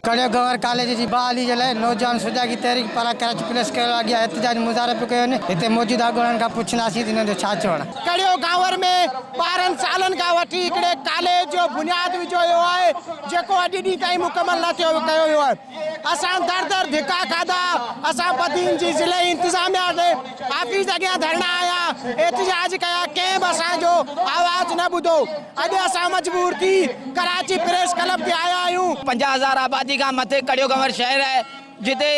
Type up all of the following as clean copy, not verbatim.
कड़ियो गंवर college जी बहाली जे लाइ नौजवान सुजा की तहरीक पारां कराची पुलिस कयो अॻियां एहतिजाज मुज़ाहिरो पियो कयो वञे। हिते मौजूदा ॻोल्हण खां पुछंदासीं हिननि जो छा चवणु। कड़ियो गांवर में 12 सालनि खां वठी हिकिड़े कॉलेज जो बुनियाद विझो वियो आहे जेको अॼु ॾींहुं ताईं मुकमल न कयो वियो आहे। असां दर धिका खाधा, असां बदीन जी ज़िले इंतिज़ामिया ते ऑफिस अॻियां धरना आया, एहतिजाज कया, कंहिं बि असांजो आवाज़ न ॿुधो। अॼु असां मजबूर थी कराची प्रेस क्लब ते आया आहियूं। 50,000 आबादी खां मथे कड़ियो गंवर शहर है जिते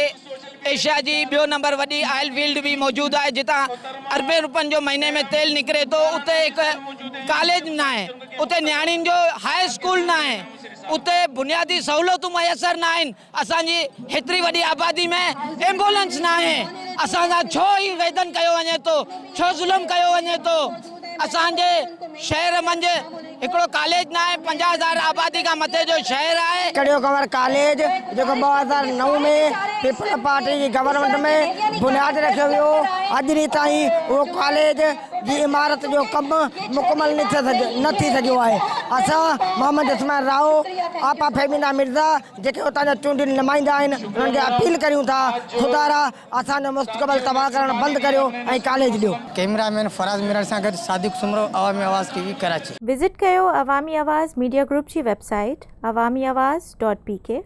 एशिया जी ॿियो नंबर वॾी ऑयल फील्ड भी मौजूद है, जितां अरबे रुपयनि जो महीने में तेल निकिरे थो। उते हिकु कॉलेज न आहे, उते न्याणियुनि जो हाई स्कूल न आहे, उते बुनियादी सहूलियतूं मैसर न आहिनि। असांजी हेतिरी वॾी आबादी में एम्बुलेंस न आहे। असां सां छो ई वेदन कयो वञे थो, छो ज़ुल्म कयो वञे थो। असांजे शहर मंझि हिकिड़ो कॉलेज न आहे, 50,000 आबादी खां मथे जो शहर आहे। कड़ियो गंवर कॉलेज जेको 2009 में पीपल पार्टी जी गवर्नमेंट में बुनियाद रखियो वियो, अॼु ॾींहुं ताईं उहो कॉलेज जी इमारत जो कमु मुकमल न थी सघियो आहे। असां मोहम्मद उस्मान राव, आपा फेमिना मिर्ज़ा जेके उतां जा चूंडियल नुमाइंदा आहिनि, उन्हनि खे अपील करियूं था खुदारा असांजो मुस्तक़बिल तबाह करणु बंदि करियो ऐं कॉलेज ॾियो। कैमरामैन फराज़ मिरर सां गॾु सादिक सुमरो, अवामी आवाज़ टीवी कराची। विजिट कयो अवामी आवाज़ मीडिया ग्रुप जी वेबसाइट awamiawaz.pk।